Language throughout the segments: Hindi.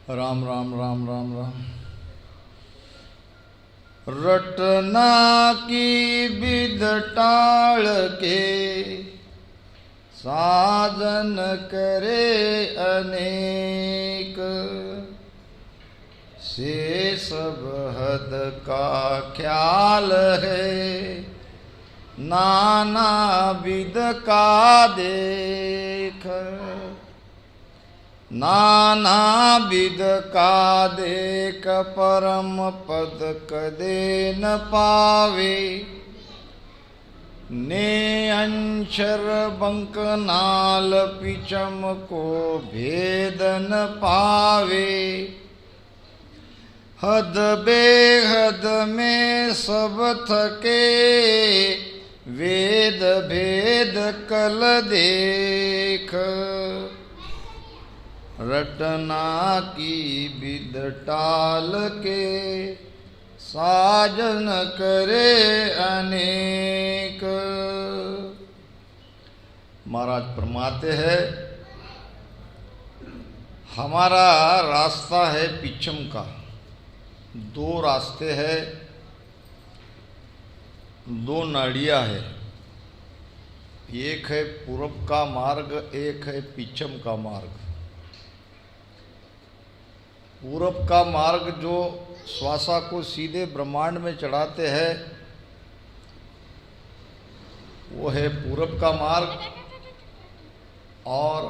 राम राम राम राम राम। रटना की विध टाल के साजन करे अनेक, से सब हद का ख्याल है नाना विध का देख। नाना विध का देख परम पद कदे न पावे, ने अंशर बंक नाल पिचम को भेद न पावे। हद बेहद में सब थके वेद भेद कल देख। रटना की विध टाल के साजन करे अनेक। महाराज फरमाते हैं, हमारा रास्ता है पिछम का। दो रास्ते हैं, दो नाड़ियाँ है। एक है पूरब का मार्ग, एक है पिछम का मार्ग। पूरब का मार्ग जो श्वासा को सीधे ब्रह्मांड में चढ़ाते हैं, वो है पूरब का मार्ग। और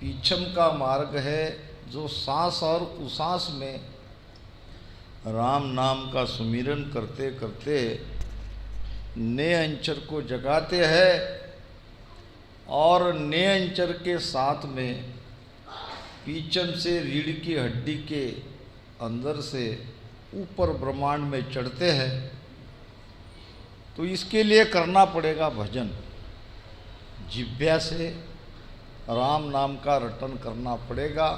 पीछम का मार्ग है जो सांस और उसांस में राम नाम का सुमिरन करते करते ने अंचर को जगाते हैं और ने अंचर के साथ में पीछम से रीढ़ की हड्डी के अंदर से ऊपर ब्रह्मांड में चढ़ते हैं। तो इसके लिए करना पड़ेगा भजन। जिह्वा से राम नाम का रटन करना पड़ेगा।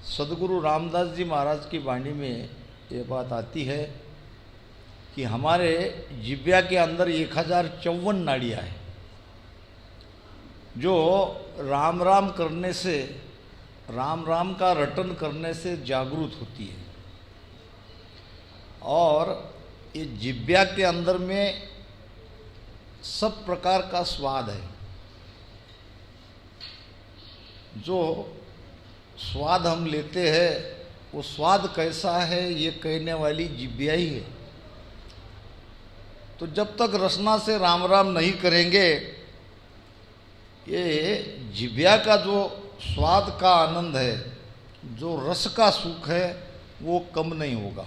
सदगुरु रामदास जी महाराज की वाणी में ये बात आती है कि हमारे जिह्वा के अंदर 1054 नाड़ियाँ हैं, जो राम राम करने से, राम राम का रटन करने से जागृत होती है। और ये जिह्वा के अंदर में सब प्रकार का स्वाद है। जो स्वाद हम लेते हैं वो स्वाद कैसा है ये कहने वाली जिह्वा ही है। तो जब तक रसना से राम राम नहीं करेंगे, ये जिह्वा का जो स्वाद का आनंद है, जो रस का सुख है, वो कम नहीं होगा।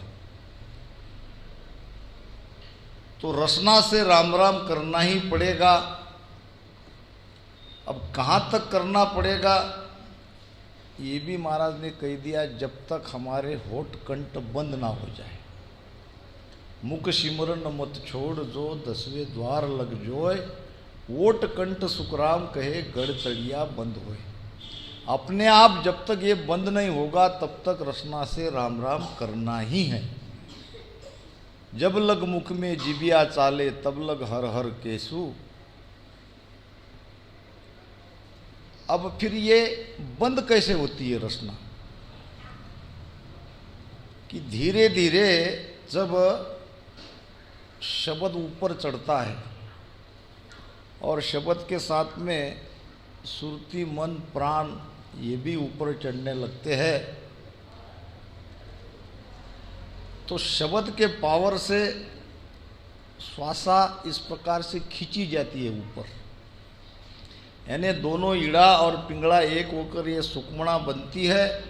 तो रसना से राम राम करना ही पड़ेगा। अब कहाँ तक करना पड़ेगा ये भी महाराज ने कह दिया, जब तक हमारे होठ कंठ बंद ना हो जाए। मुख सिमरन मत छोड़ जो 10वें द्वार लग जोय, ओट कंठ सुखराम कहे गढ़ तड़िया बंद होए। अपने आप जब तक ये बंद नहीं होगा तब तक रसना से राम राम करना ही है। जब लग मुख में जिबिया चाले तब लग हर हर केसु। अब फिर ये बंद कैसे होती है रसना? कि धीरे धीरे जब शब्द ऊपर चढ़ता है और शब्द के साथ में सुरती मन प्राण ये भी ऊपर चढ़ने लगते हैं, तो शब्द के पावर से श्वासा इस प्रकार से खींची जाती है ऊपर। यानी दोनों ईड़ा और पिंगला एक होकर ये सुकमणा बनती है।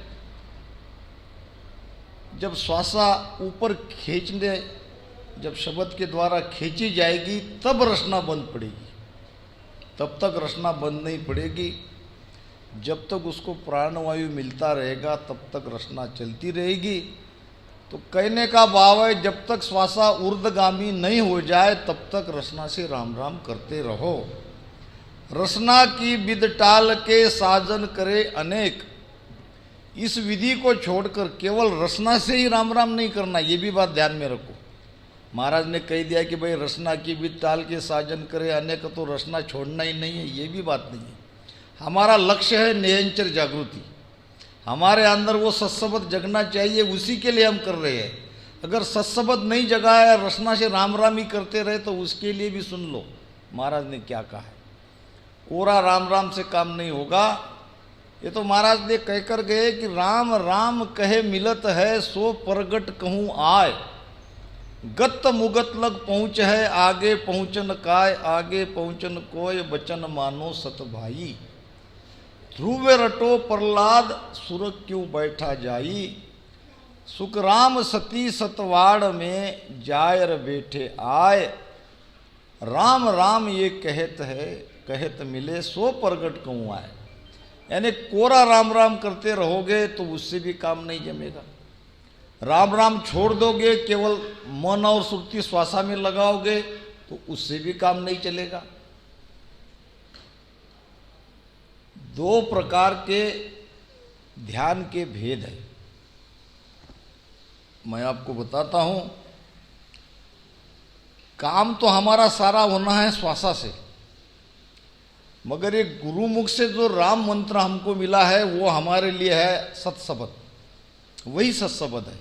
जब श्वासा ऊपर खींचने, जब शब्द के द्वारा खींची जाएगी तब रसना बंद पड़ेगी। तब तक रसना बंद नहीं पड़ेगी। जब तक उसको प्राणवायु मिलता रहेगा तब तक रसना चलती रहेगी। तो कहने का भाव है, जब तक श्वासा ऊर्ध्वगामी नहीं हो जाए तब तक रसना से राम राम करते रहो। रसना की विध टाल के साजन करे अनेक। इस विधि को छोड़कर केवल रसना से ही राम राम नहीं करना, ये भी बात ध्यान में रखो। महाराज ने कह दिया कि भाई रसना की विध टाल के साजन करे अनेक, तो रसना छोड़ना ही नहीं है, ये भी बात नहीं है। हमारा लक्ष्य है निरंतर जागृति। हमारे अंदर वो सत्सबद जगना चाहिए, उसी के लिए हम कर रहे हैं। अगर सत्सबद नहीं जगाया, रसना से राम राम ही करते रहे, तो उसके लिए भी सुन लो महाराज ने क्या कहा है। कोरा राम राम से काम नहीं होगा। ये तो महाराज ने कहकर गए कि राम राम कहे मिलत है, सो प्रगट कहूँ आय। गत मुगत लग पहुँच है, आगे पहुँचन काय, आगे पहुँचन कोय, बचन मानो सत भाई। ध्रुव रटो प्रहलाद, सुर क्यों बैठा जाई। सुख राम सती सतवाड़ में, जायर बैठे आय। राम राम ये कहत है, कहत मिले सो प्रगट कहूँ आए। यानी कोरा राम राम करते रहोगे तो उससे भी काम नहीं जमेगा। राम राम छोड़ दोगे, केवल मन और सुरती श्वासा में लगाओगे, तो उससे भी काम नहीं चलेगा। दो प्रकार के ध्यान के भेद है, मैं आपको बताता हूं। काम तो हमारा सारा होना है श्वासा से, मगर ये गुरुमुख से जो राम मंत्र हमको मिला है वो हमारे लिए है सत्सबद, वही सत्सबद है।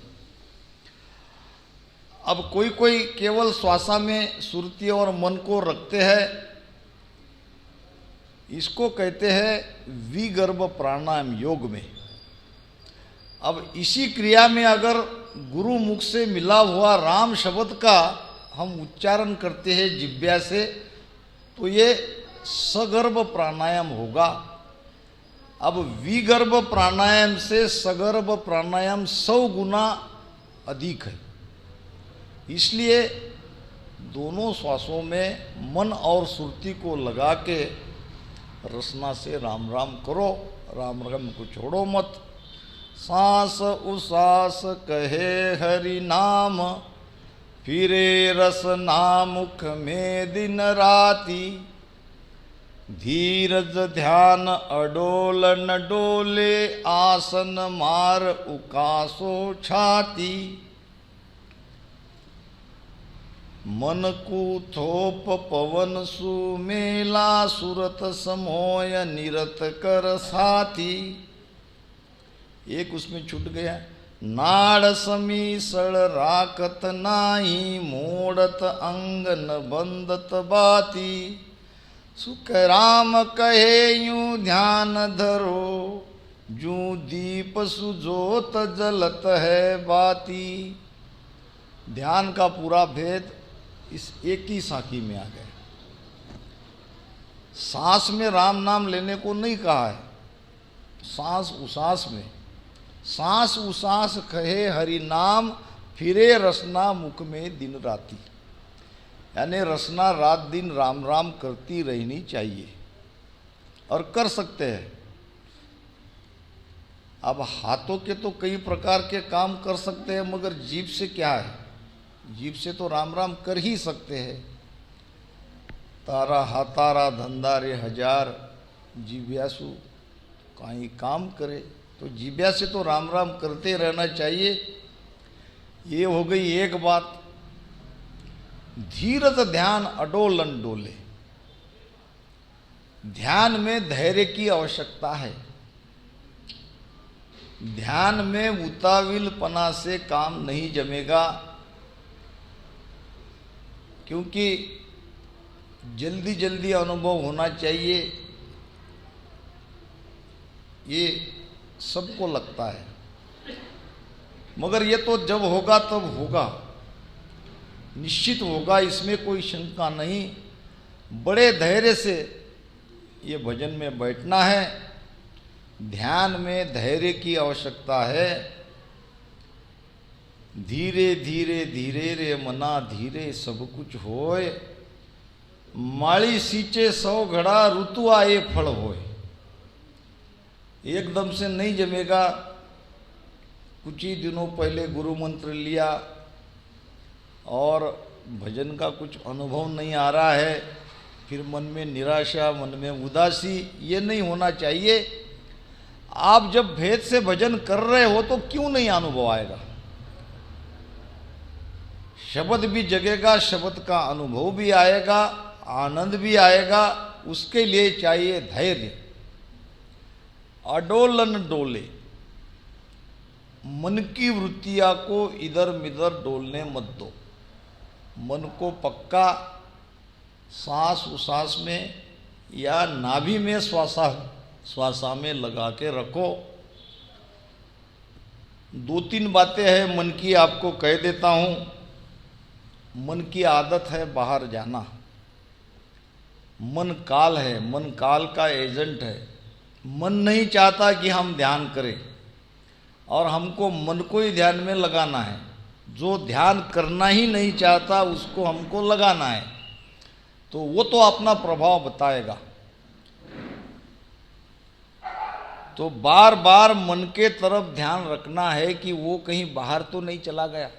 अब कोई कोई केवल श्वासा में सुरती और मन को रखते हैं, इसको कहते हैं विगर्भ प्राणायाम योग में। अब इसी क्रिया में अगर गुरु मुख से मिला हुआ राम शब्द का हम उच्चारण करते हैं जिह्वा से, तो ये सगर्भ प्राणायाम होगा। अब विगर्भ प्राणायाम से सगर्भ प्राणायाम 100 गुना अधिक है। इसलिए दोनों श्वासों में मन और सुरती को लगा के रसना से राम राम करो, राम राम को छोड़ो मत। सांस उसास कहे हरि नाम, फिरे रसना मुख में दिन राती। धीरज ध्यान अडोल न डोले, आसन मार उकासो छाती। मन को थोप पवन सुमेला, सुरत समोय निरत कर साथी। एक उसमें छूट गया। नाड़ समीसड़ राकत नाही, मोड़त अंगन बंदत बाती। सुख राम कहे यूं ध्यान धरो, जू दीप सुजोत जलत है बाती। ध्यान का पूरा भेद इस एक ही साखी में आ गया। सांस में राम नाम लेने को नहीं कहा है, सांस उसास में। सांस उसास कहे हरि नाम, फिरे रसना मुख में दिन राती। यानी रसना रात दिन राम राम करती रहनी चाहिए, और कर सकते हैं। अब हाथों के तो कई प्रकार के काम कर सकते हैं, मगर जीभ से क्या है? जीभ से तो राम राम कर ही सकते हैं। तारा हातारा धंधा रे हजार, जीव्यासु कहीं काम करे, तो जीव्या से तो राम राम करते रहना चाहिए। ये हो गई एक बात। धीरज ध्यान अडोलन डोले। ध्यान में धैर्य की आवश्यकता है। ध्यान में उताविलपना से काम नहीं जमेगा, क्योंकि जल्दी जल्दी अनुभव होना चाहिए, ये सबको लगता है। मगर ये तो जब होगा तब होगा, निश्चित होगा, इसमें कोई शंका नहीं। बड़े धैर्य से ये भजन में बैठना है। ध्यान में धैर्य की आवश्यकता है। धीरे धीरे धीरे रे मना, धीरे सब कुछ होए। माली सींचे 100 घड़ा, ऋतु आए फल होए। एकदम से नहीं जमेगा। कुछ ही दिनों पहले गुरु मंत्र लिया और भजन का कुछ अनुभव नहीं आ रहा है, फिर मन में निराशा, मन में उदासी, ये नहीं होना चाहिए। आप जब भेद से भजन कर रहे हो तो क्यों नहीं अनुभव आएगा? शब्द भी जगेगा, शब्द का अनुभव भी आएगा, आनंद भी आएगा। उसके लिए चाहिए धैर्य। अडोलन डोले, मन की वृत्तियाँ को इधर मिधर डोलने मत दो। मन को पक्का सांस उसास में या नाभि में श्वासा में लगा के रखो। दो तीन बातें हैं मन की, आपको कह देता हूँ। मन की आदत है बाहर जाना। मन काल है, मन काल का एजेंट है। मन नहीं चाहता कि हम ध्यान करें, और हमको मन को ही ध्यान में लगाना है। जो ध्यान करना ही नहीं चाहता उसको हमको लगाना है, तो वो तो अपना प्रभाव बताएगा। तो बार बार मन के तरफ ध्यान रखना है कि वो कहीं बाहर तो नहीं चला गया।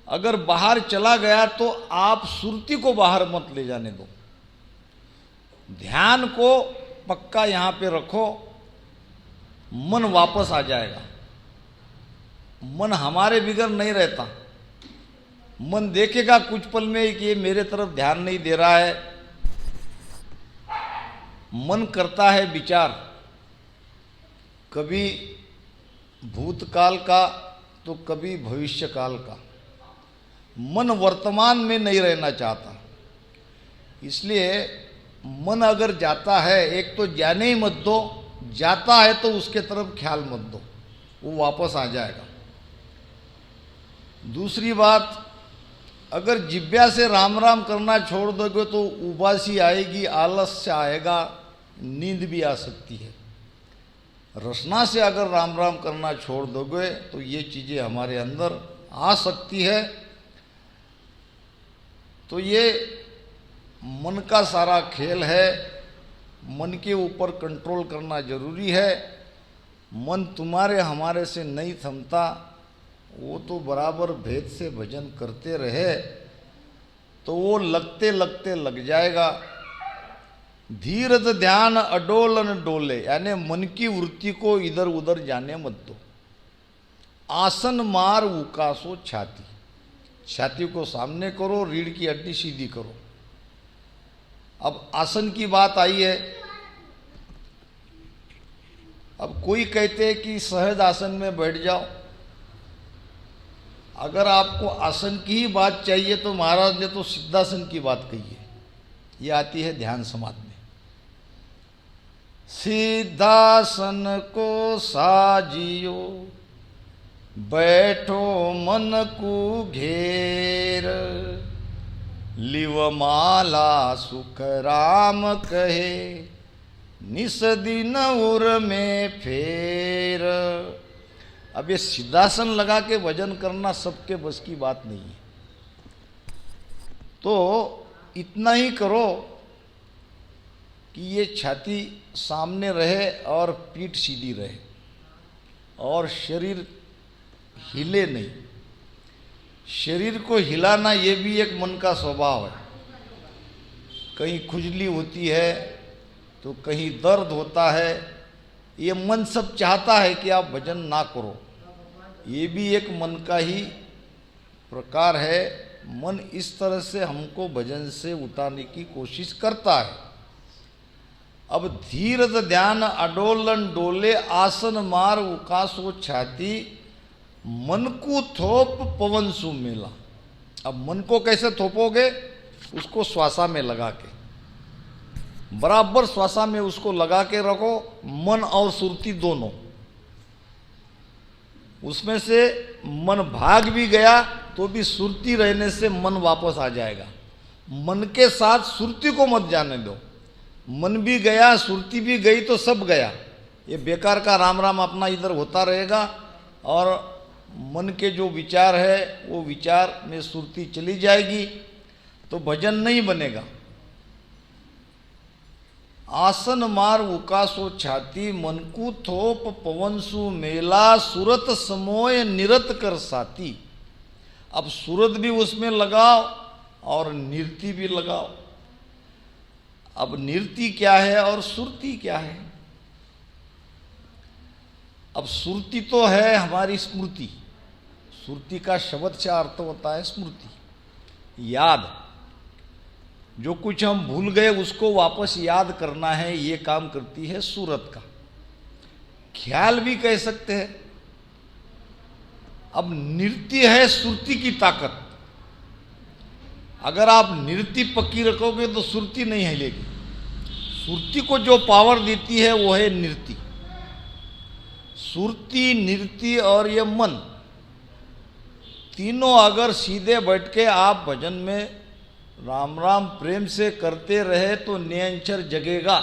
अगर बाहर चला गया तो आप सुरती को बाहर मत ले जाने दो। ध्यान को पक्का यहाँ पे रखो, मन वापस आ जाएगा। मन हमारे बिगड़ नहीं रहता। मन देखेगा कुछ पल में कि ये मेरे तरफ ध्यान नहीं दे रहा है। मन करता है विचार, कभी भूतकाल का तो कभी भविष्य काल का। मन वर्तमान में नहीं रहना चाहता, इसलिए मन अगर जाता है, एक तो जाने ही मत दो, जाता है तो उसके तरफ ख्याल मत दो, वो वापस आ जाएगा। दूसरी बात, अगर जिब्या से राम राम करना छोड़ दोगे तो उबासी आएगी, आलस्य आएगा, नींद भी आ सकती है। रसना से अगर राम राम करना छोड़ दोगे तो ये चीज़ें हमारे अंदर आ सकती है। तो ये मन का सारा खेल है। मन के ऊपर कंट्रोल करना जरूरी है। मन तुम्हारे हमारे से नहीं थमता, वो तो बराबर भेद से भजन करते रहे तो वो लगते लगते लग जाएगा। धीरज ध्यान अडोलन डोले, यानी मन की वृत्ति को इधर उधर जाने मत दो। आसन मार उकासो छाती, छाती को सामने करो, रीढ़ की हड्डी सीधी करो। अब आसन की बात आई है। अब कोई कहते हैं कि सहज आसन में बैठ जाओ। अगर आपको आसन की ही बात चाहिए तो महाराज ने तो सिद्धासन की बात कही है। ये आती है ध्यान समाधि में। सिद्धासन को साजियो, बैठो मन को घेर, लिवमाला सुख राम कहे, निस दिन उर में फेर। अब ये सिद्धासन लगा के भजन करना सबके बस की बात नहीं है। तो इतना ही करो कि ये छाती सामने रहे और पीठ सीधी रहे और शरीर हिले नहीं। शरीर को हिलाना ये भी एक मन का स्वभाव है। कहीं खुजली होती है तो कहीं दर्द होता है। ये मन सब चाहता है कि आप भजन ना करो। ये भी एक मन का ही प्रकार है। मन इस तरह से हमको भजन से उतारने की कोशिश करता है। अब धीरज ध्यान अडोलन डोले, आसन मार उकासो छाती, मन को थोप पवन सु मेला। अब मन को कैसे थोपोगे? उसको श्वासा में लगा के, बराबर श्वासा में उसको लगा के रखो। मन और सुरती दोनों, उसमें से मन भाग भी गया तो भी सुरती रहने से मन वापस आ जाएगा। मन के साथ सुरती को मत जाने दो। मन भी गया, सुरती भी गई तो सब गया। ये बेकार का राम राम अपना इधर होता रहेगा और मन के जो विचार है वो विचार में सुरती चली जाएगी तो भजन नहीं बनेगा। आसन मार उकासो छाती, मन को थोप पवन सु मेला, सुरत समोय निरत कर साती। अब सुरत भी उसमें लगाओ और नृत्य भी लगाओ। अब नृत्य क्या है और सुरती क्या है? अब सुरती तो है हमारी स्मृति। सुरती का शब्द से अर्थ होता है स्मृति, याद। जो कुछ हम भूल गए उसको वापस याद करना है, ये काम करती है सूरत का। ख्याल भी कह सकते हैं। अब नृत्य है सुरती की ताकत। अगर आप नृत्य पक्की रखोगे तो सुरती नहीं हिलेगी। सुरती को जो पावर देती है वो है नृत्य। सुरती, नृत्य और ये मन, तीनों अगर सीधे बैठ के आप भजन में राम राम प्रेम से करते रहे तो नियंचर जगेगा।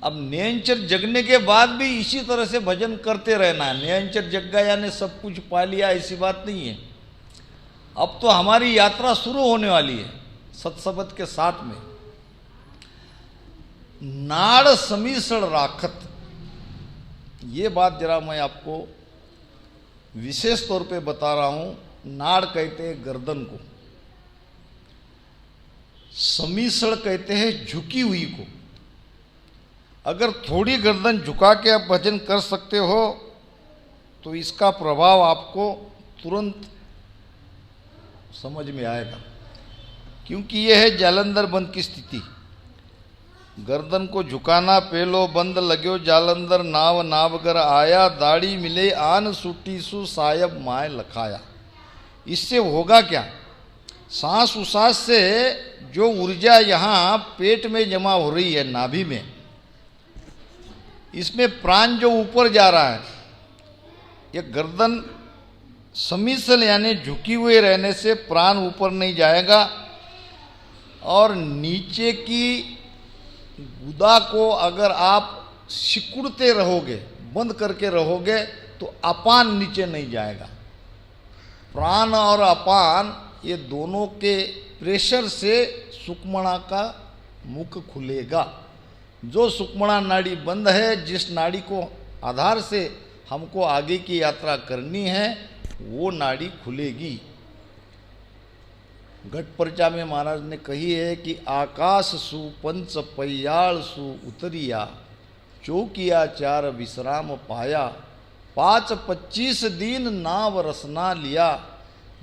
अब नियंचर जगने के बाद भी इसी तरह से भजन करते रहना है। नियंचर जग गया यानी सब कुछ पा लिया, ऐसी बात नहीं है। अब तो हमारी यात्रा शुरू होने वाली है सत्सबद के साथ में। नाड़ समीसण राखत, ये बात जरा मैं आपको विशेष तौर पे बता रहा हूं। नाड़ कहते हैं गर्दन को, समीसण कहते हैं झुकी हुई को। अगर थोड़ी गर्दन झुका के आप भजन कर सकते हो तो इसका प्रभाव आपको तुरंत समझ में आएगा, क्योंकि यह है जालंधर बंद की स्थिति। गर्दन को झुकाना, पेलो बंद लग्यो जालंधर नाव नावगर आया, दाढ़ी मिले आन सूटी सु सायब माए लखाया। इससे होगा क्या? सांस उसास से जो ऊर्जा यहाँ पेट में जमा हो रही है, नाभि में, इसमें प्राण जो ऊपर जा रहा है, यह गर्दन समीसल यानी झुकी हुए रहने से प्राण ऊपर नहीं जाएगा और नीचे की गुदा को अगर आप सिकुड़ते रहोगे, बंद करके रहोगे, तो अपान नीचे नहीं जाएगा। प्राण और अपान ये दोनों के प्रेशर से सुक्मणा का मुख खुलेगा। जो सुक्मणा नाड़ी बंद है, जिस नाड़ी को आधार से हमको आगे की यात्रा करनी है, वो नाड़ी खुलेगी। घट पर्चा में महाराज ने कही है कि आकाश सु पंच पयाल सु उतरिया, चौकिया चार विश्राम पाया, 5-25 दिन नाव रसना लिया,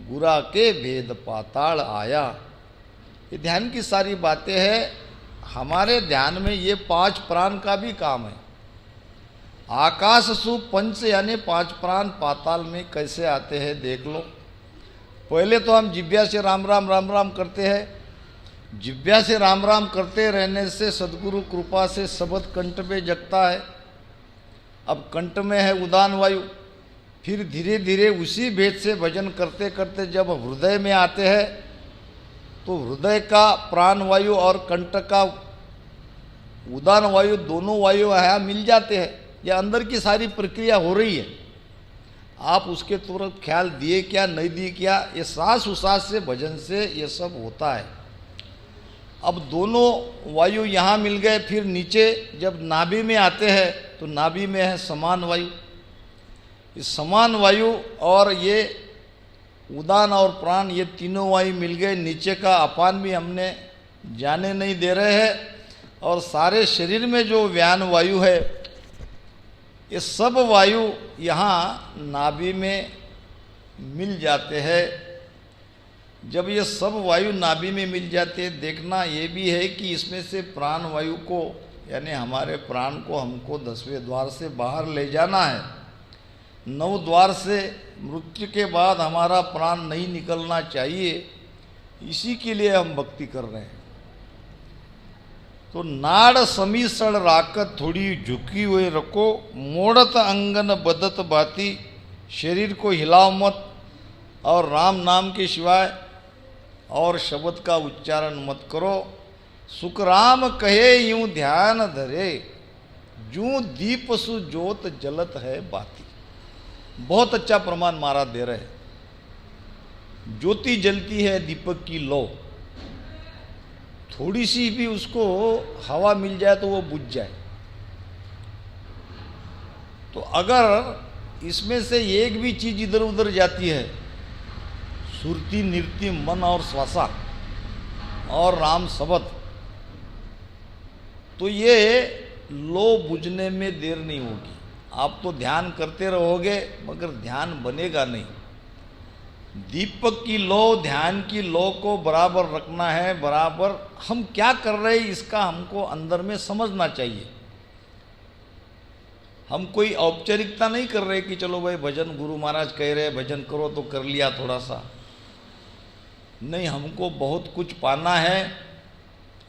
गुरा के भेद पाताल आया। ये ध्यान की सारी बातें हैं। हमारे ध्यान में ये 5 प्राण का भी काम है। आकाश सु पंच यानी 5 प्राण पाताल में कैसे आते हैं देख लो। पहले तो हम जिब्या से राम राम करते हैं। जिब्या से राम राम करते रहने से सदगुरु कृपा से शब्द कंठ में जगता है। अब कंठ में है उदान वायु, फिर धीरे धीरे उसी भेद से भजन करते करते जब हृदय में आते हैं तो हृदय का प्राण वायु और कंठ का उदान वायु, दोनों वायु यहाँ मिल जाते हैं। यह अंदर की सारी प्रक्रिया हो रही है। आप उसके तुरंत ख्याल दिए क्या नहीं दिए क्या, ये सांस उसास से भजन से ये सब होता है। अब दोनों वायु यहाँ मिल गए, फिर नीचे जब नाभि में आते हैं तो नाभि में है समान वायु। इस समान वायु और ये उदान और प्राण, ये तीनों वायु मिल गए। नीचे का अपान भी हमने जाने नहीं दे रहे हैं। और सारे शरीर में जो व्यान वायु है, ये सब वायु यहाँ नाभि में मिल जाते हैं। जब ये सब वायु नाभि में मिल जाते हैं, देखना ये भी है कि इसमें से प्राण वायु को यानी हमारे प्राण को हमको 10वें द्वार से बाहर ले जाना है। 9 द्वार से मृत्यु के बाद हमारा प्राण नहीं निकलना चाहिए। इसी के लिए हम भक्ति कर रहे हैं। तो नाड़ समीसण राकत, थोड़ी झुकी हुई रखो, मोड़त अंगन बदत बाती, शरीर को हिलाओ मत और राम नाम के सिवाय और शब्द का उच्चारण मत करो। सुखराम कहे यूं ध्यान धरे, जूं दीप सु ज्योत जलत है बाती। बहुत अच्छा प्रमाण महाराज दे रहे हैं। ज्योति जलती है दीपक की लो, थोड़ी सी भी उसको हवा मिल जाए तो वो बुझ जाए। तो अगर इसमें से एक भी चीज इधर उधर जाती है, सुरती, नृत्य, मन और श्वासा और राम शब्द, तो ये लो बुझने में देर नहीं होगी। आप तो ध्यान करते रहोगे मगर ध्यान बनेगा नहीं। दीपक की लो, ध्यान की लो को बराबर रखना है। बराबर हम क्या कर रहे हैं इसका हमको अंदर में समझना चाहिए। हम कोई औपचारिकता नहीं कर रहे कि चलो भाई भजन गुरु महाराज कह रहे भजन करो तो कर लिया थोड़ा सा। नहीं, हमको बहुत कुछ पाना है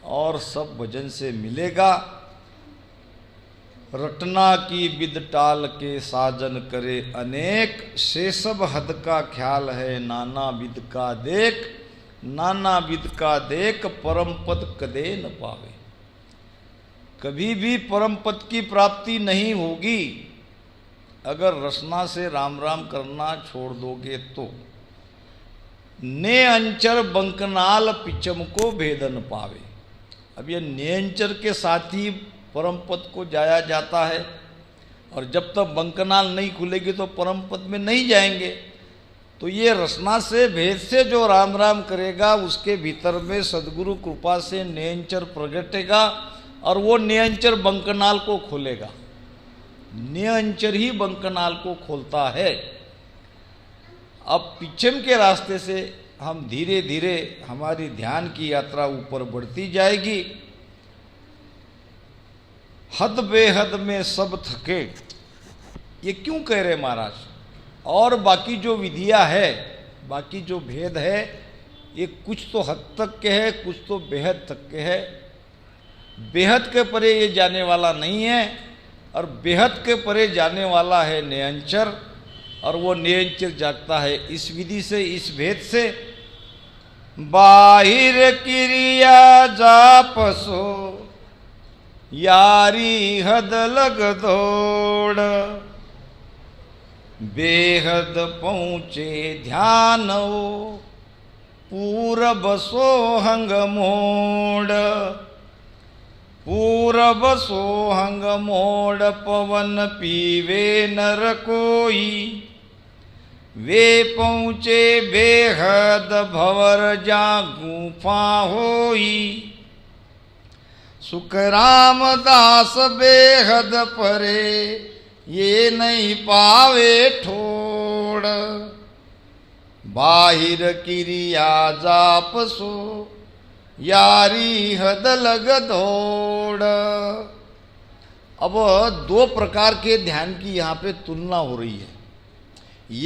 और सब भजन से मिलेगा। रटना की विद टाल के साजन करे अनेक, से सब हद का ख्याल है नाना विद का देख। नाना विद का देख परम पद कदे न पावे। कभी भी परम पद की प्राप्ति नहीं होगी अगर रसना से राम राम करना छोड़ दोगे तो। ने अंचर बंकनाल पिचम को भेदन पावे। अब ये नेंचर के साथ ही परम पद को जाया जाता है, और जब तक बंकनाल नहीं खुलेगी तो परम पद में नहीं जाएंगे। तो ये रसना से भेद से जो राम राम करेगा उसके भीतर में सदगुरु कृपा से नेंचर प्रगटेगा और वो नेंचर बंकनाल को खोलेगा। नेंचर ही बंकनाल को खोलता है। अब पिछम के रास्ते से हम धीरे धीरे हमारी ध्यान की यात्रा ऊपर बढ़ती जाएगी। हद बेहद में सब थके, ये क्यों कह रहे महाराज? और बाकी जो विधियां है, बाकी जो भेद है, ये कुछ तो हद तक के है, कुछ तो बेहद तक के है। बेहद के परे ये जाने वाला नहीं है, और बेहद के परे जाने वाला है नेंचर, और वो नेंचर जागता है इस विधि से, इस भेद से। बाहिर क्रिया जापसो यारी हद लग दौड़, बेहद पहुँचे ध्यान पूरब सोहंग मोड़। पूरब सोहंग मोड़ पवन पीवे नर कोई, वे पहुँचे बेहद भवर जा गुफा होई। सुख रामदास बेहद परे ये नहीं पावे ठोड़। बाहिर क्रिया जाप सो यारी हद लग दौड़। अब दो प्रकार के ध्यान की यहाँ पे तुलना हो रही है।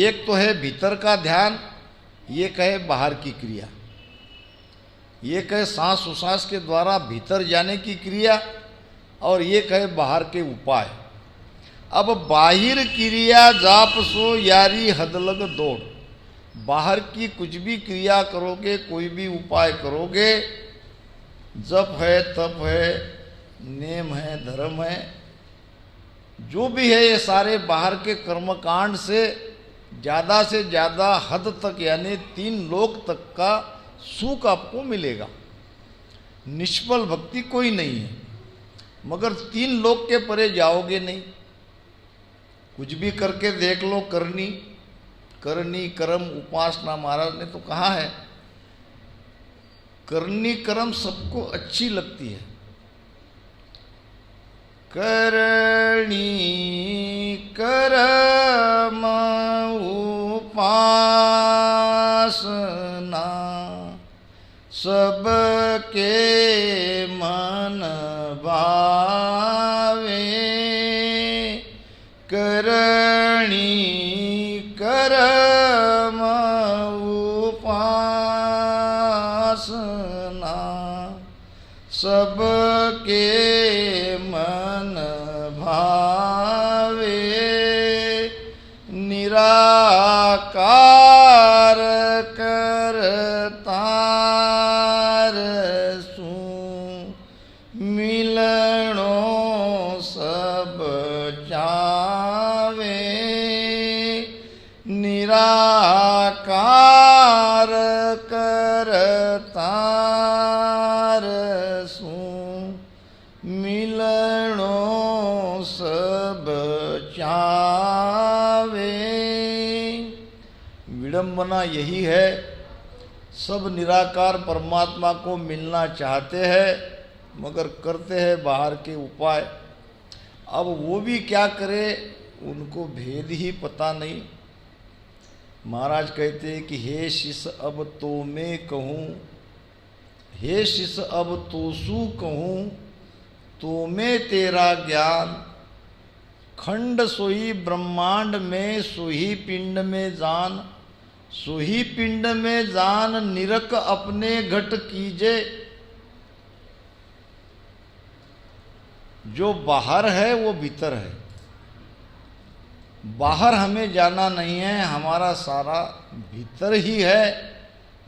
एक तो है भीतर का ध्यान, एक है बाहर की क्रिया। एक है सांस उसास के द्वारा भीतर जाने की क्रिया, और एक है बाहर के उपाय। अब बाहिर क्रिया जाप सो यारी हद लग दौड़। बाहर की कुछ भी क्रिया करोगे, कोई भी उपाय करोगे, जप है, तप है, नेम है, धर्म है, जो भी है, ये सारे बाहर के कर्मकांड से ज़्यादा हद तक यानी 3 लोक तक का सुख आपको मिलेगा। निष्फल भक्ति कोई नहीं है, मगर 3 लोक के परे जाओगे नहीं। कुछ भी करके देख लो, करनी करनी कर्म उपासना, महाराज ने तो कहा है। करनी कर्म सबको अच्छी लगती है। करणी कर्म उपासना सबके मन भावे। करणी कर्म उपासना सबके मन भावे। निराकार करतार सु मिलनो सब चावे। निराकार करतार सु मिलनो सब चावे। विडंबना यही है, सब निराकार परमात्मा को मिलना चाहते हैं, मगर करते हैं बाहर के उपाय। अब वो भी क्या करे, उनको भेद ही पता नहीं। महाराज कहते हैं कि हे शिष्य अब तो मैं कहूँ, हे शिष्य अब तो सु कहूँ, तो मैं तेरा ज्ञान खंड सोई ब्रह्मांड में, सोही पिंड में जान, सोही पिंड में जान, निरक अपने घट कीजे। जो बाहर है वो भीतर है, बाहर हमें जाना नहीं है, हमारा सारा भीतर ही है।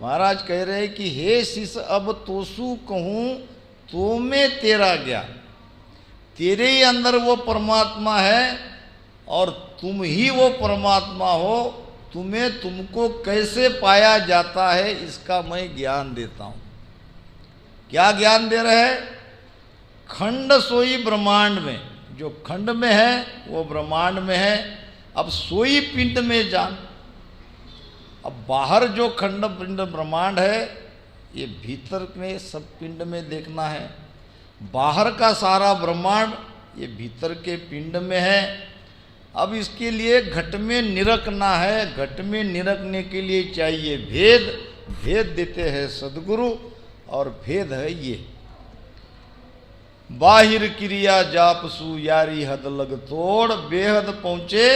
महाराज कह रहे हैं कि हे शिष्य अब तोसु कहूँ तो मैं तेरा ज्ञान, तेरे ही अंदर वो परमात्मा है और तुम ही वो परमात्मा हो। तुम्हें तुमको कैसे पाया जाता है इसका मैं ज्ञान देता हूँ। क्या ज्ञान दे रहे हैं? खंड सोई ब्रह्मांड में, जो खंड में है वो ब्रह्मांड में है। अब सोई पिंड में जान। अब बाहर जो खंड पिंड ब्रह्मांड है ये भीतर में सब पिंड में देखना है। बाहर का सारा ब्रह्मांड ये भीतर के पिंड में है। अब इसके लिए घट में निरखना है। घट में निरखने के लिए चाहिए भेद। भेद देते हैं सद्गुरु और भेद है ये। बाहिर क्रिया जापसु यारी हद लग तोड़, बेहद पहुंचे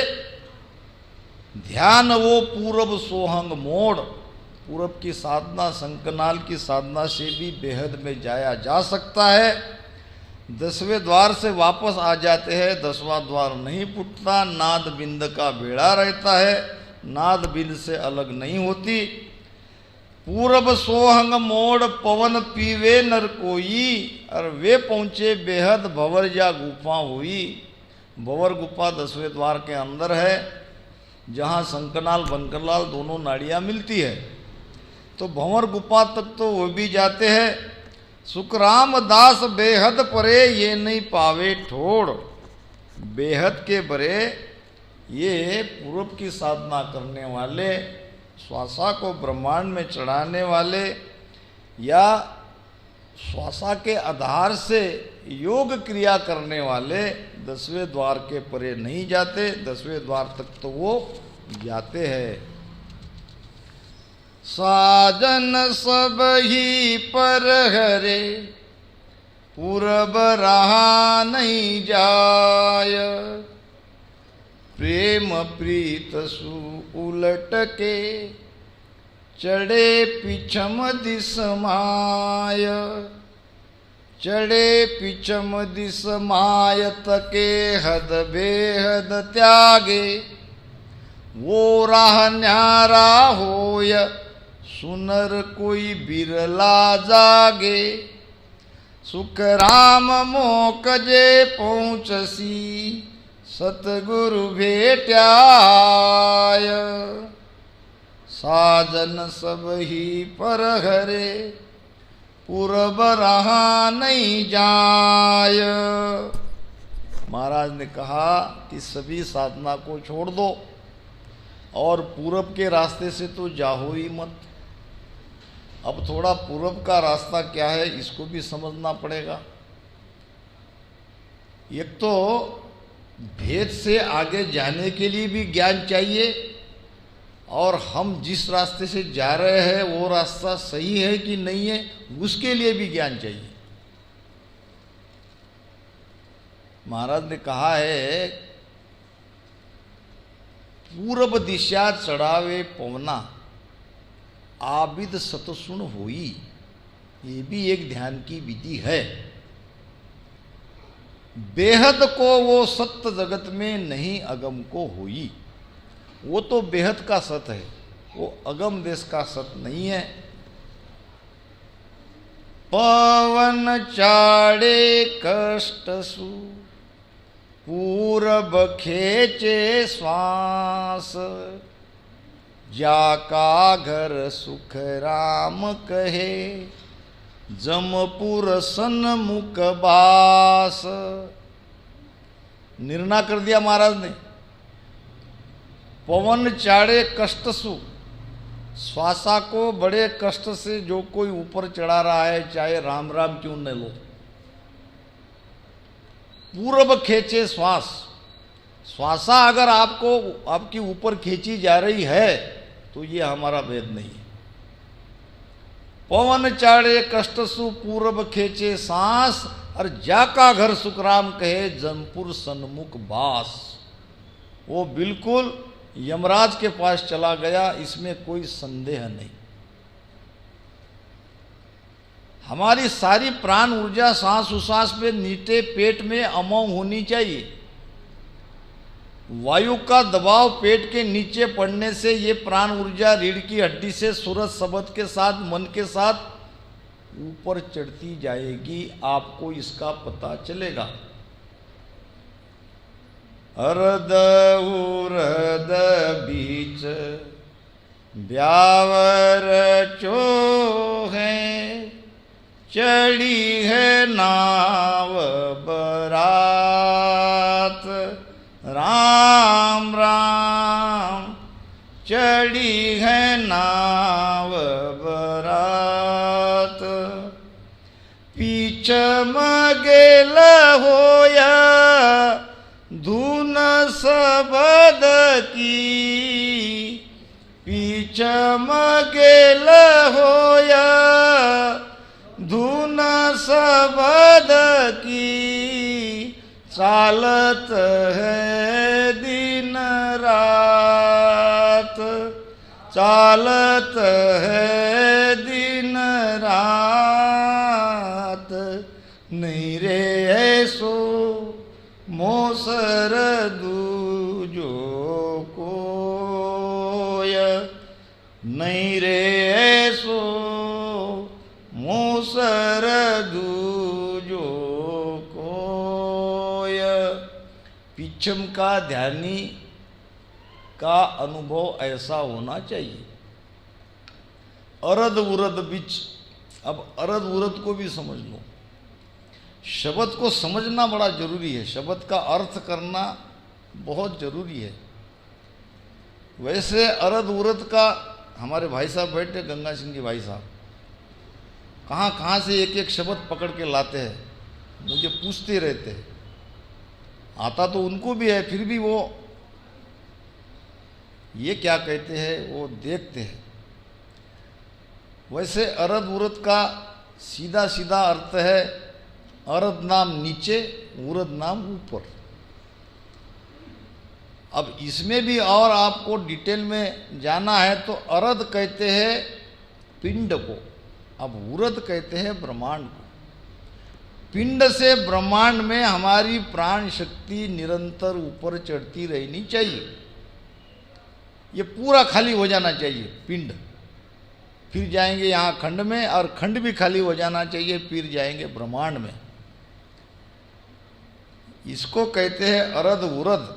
ध्यान वो पूरब सोहंग मोड़। पूरब की साधना, शंखनाल की साधना से भी बेहद में जाया जा सकता है। 10वें द्वार से वापस आ जाते हैं, 10वां द्वार नहीं फूटता। नाद बिंद का बेड़ा रहता है, नाद बिंद से अलग नहीं होती। पूरब सोहंग मोड़ पवन पीवे नर कोई, और वे पहुँचे बेहद भंवर गुफा हुई। भंवर गुफा 10वें द्वार के अंदर है, जहाँ शंखनाल बनकरलाल दोनों नाड़ियाँ मिलती है। तो भंवर गुफा तक तो वो भी जाते हैं। सुखराम दास बेहद परे ये नहीं पावे ठोड़। बेहद के बरे ये पूर्व की साधना करने वाले, श्वासा को ब्रह्मांड में चढ़ाने वाले या श्वासा के आधार से योग क्रिया करने वाले 10वें द्वार के परे नहीं जाते। 10वें द्वार तक तो वो जाते हैं। साजन सब ही पर हरे, पूरब रहा नहीं जाय। प्रेम प्रीत सु उलट के, चढ़े पिछम दिस माय। चढ़े पिछम दिस माय तके हद बेहद त्यागे। वो राह न्यारा होय, सुनर कोई बिरला जागे। सुख राम मोकजे पहुँचसी, सतगुरु भेट्याय। साजन सब ही पर हरे, पूरब रहा नहीं जाय। महाराज ने कहा कि सभी साधना को छोड़ दो और पूरब के रास्ते से तो जाओ ही मत। अब थोड़ा पूरब का रास्ता क्या है इसको भी समझना पड़ेगा। एक तो भेद से आगे जाने के लिए भी ज्ञान चाहिए, और हम जिस रास्ते से जा रहे हैं वो रास्ता सही है कि नहीं है उसके लिए भी ज्ञान चाहिए। महाराज ने कहा है, पूरब दिशा चढ़ावे पवना, आबिद सतसुन होई। ये भी एक ध्यान की विधि है। बेहद को वो सत्य जगत में नहीं अगम को होई। वो तो बेहद का सत है, वो अगम देश का सत नहीं है। पवन चाड़े कष्ट सु, पूरब खेचे श्वास। जाका घर सुख राम कहे, जमपुर सन्मुख बास। निर्णय कर दिया महाराज ने। पवन चाड़े कष्ट सु, श्वासा को बड़े कष्ट से जो कोई ऊपर चढ़ा रहा है, चाहे राम राम क्यों न लो। पूरब खेचे श्वास, श्वासा अगर आपको आपकी ऊपर खींची जा रही है तो ये हमारा भेद नहीं है। पवन चाड़े कष्ट सु पूरब खेचे सांस, और जाका घर सुखराम कहे जमपुर सन्मुख बास। वो बिल्कुल यमराज के पास चला गया, इसमें कोई संदेह नहीं। हमारी सारी प्राण ऊर्जा सांस उसास में, नीचे पेट में अमोघ होनी चाहिए। वायु का दबाव पेट के नीचे पड़ने से ये प्राण ऊर्जा रीढ़ की हड्डी से सूरज शब्द के साथ, मन के साथ ऊपर चढ़ती जाएगी, आपको इसका पता चलेगा। हृद उरद बीच ब्यावर चोहे, चढ़ी है नाव बरात, राम राम चढ़ी है नाव बरात। पीछम गेल होया धुन सबद की, पीछम गेल होया धुन सबद की, चालत है दिन रात, चालत है दिन रात। नहीं रे ऐसो मोसर दूजो कोय, नहीं रे ऐसो मोसर दूजो कोय। पिछम का ध्यानी का अनुभव ऐसा होना चाहिए। अरद उरद बीच, अब अरद उरद को भी समझ लो। शब्द को समझना बड़ा जरूरी है, शब्द का अर्थ करना बहुत जरूरी है। वैसे अरद उरद का हमारे भाई साहब बैठे, गंगा सिंह जी भाई साहब, कहाँ कहाँ से एक एक शब्द पकड़ के लाते हैं, मुझे पूछते रहते हैं। आता तो उनको भी है, फिर भी वो ये क्या कहते हैं वो देखते हैं। वैसे अरद उरद का सीधा सीधा अर्थ है, अरद नाम नीचे, उरद नाम ऊपर। अब इसमें भी और आपको डिटेल में जाना है तो अरद कहते हैं पिंड को, अब उरद कहते हैं ब्रह्मांड को। पिंड से ब्रह्मांड में हमारी प्राण शक्ति निरंतर ऊपर चढ़ती रहनी चाहिए। ये पूरा खाली हो जाना चाहिए पिंड, फिर जाएंगे यहाँ खंड में, और खंड भी खाली हो जाना चाहिए, फिर जाएंगे ब्रह्मांड में। इसको कहते हैं अरद उरद,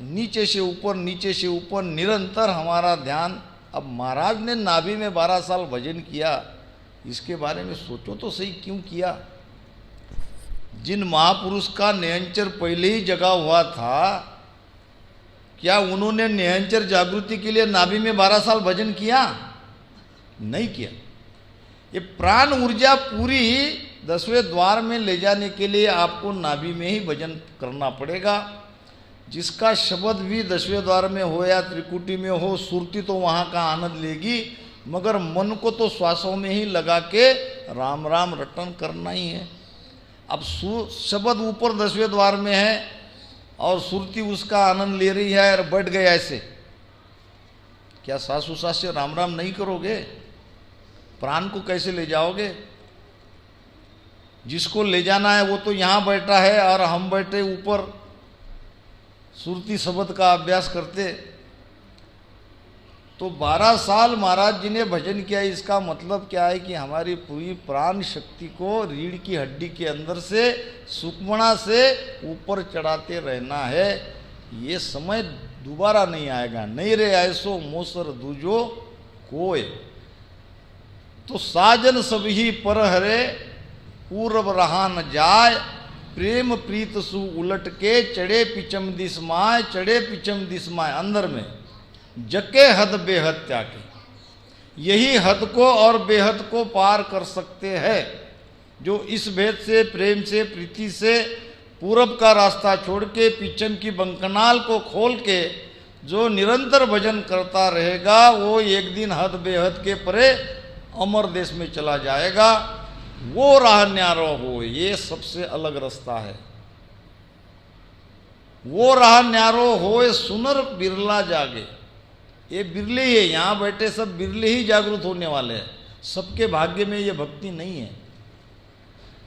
नीचे से ऊपर, नीचे से ऊपर निरंतर हमारा ध्यान। अब महाराज ने नाभि में 12 साल भजन किया, इसके बारे में सोचो तो सही, क्यों किया। जिन महापुरुष का नियंचर पहले ही जगा हुआ था, क्या उन्होंने नियंचर जागृति के लिए नाभि में 12 साल भजन किया? नहीं किया। ये प्राण ऊर्जा पूरी 10वें द्वार में ले जाने के लिए आपको नाभि में ही भजन करना पड़ेगा। जिसका शब्द भी 10वें द्वार में हो या त्रिकुटी में हो, सुरती तो वहाँ का आनंद लेगी, मगर मन को तो श्वासों में ही लगा के राम राम रटन करना ही है। अब शब्द ऊपर 10वें द्वार में है और सुरती उसका आनंद ले रही है और बैठ गए ऐसे, क्या सास उसास से राम राम नहीं करोगे? प्राण को कैसे ले जाओगे? जिसको ले जाना है वो तो यहाँ बैठा है और हम बैठे ऊपर सुरती शब्द का अभ्यास करते। तो 12 साल महाराज जी ने भजन किया। इसका मतलब क्या है कि हमारी पूरी प्राण शक्ति को रीढ़ की हड्डी के अंदर से सुक्मणा से ऊपर चढ़ाते रहना है। ये समय दोबारा नहीं आएगा। नहीं रे ऐसो मोसर दूजो कोय, तो साजन सभी पर हरे पूर्व रहा न जाय, प्रेम प्रीत सु उलट के चढ़े पिचम दिसमाय, चढ़े पिचम दिसमाय। अंदर में जके हद बेहद त्यागे, यही हद को और बेहद को पार कर सकते हैं जो इस भेद से, प्रेम से, प्रीति से पूरब का रास्ता छोड़ के पिचम की बंकनाल को खोल के जो निरंतर भजन करता रहेगा वो एक दिन हद बेहद के परे अमर देश में चला जाएगा, वो राह न्यारो हो। ये सबसे अलग रास्ता है। वो राह न्यारो होए सुनर बिरला जागे। ये बिरले ही है, यहाँ बैठे सब बिरले ही जागरूक होने वाले हैं। सबके भाग्य में ये भक्ति नहीं है।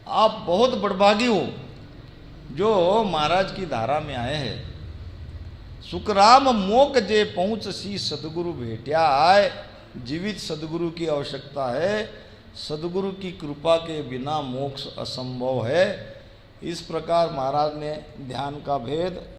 आप बहुत बड़भागी हो जो महाराज की धारा में आए हैं। सुखराम मोक जे पहुँच सी सदगुरु भेटिया आए। जीवित सदगुरु की आवश्यकता है। सदगुरु की कृपा के बिना मोक्ष असंभव है। इस प्रकार महाराज ने ध्यान का भेद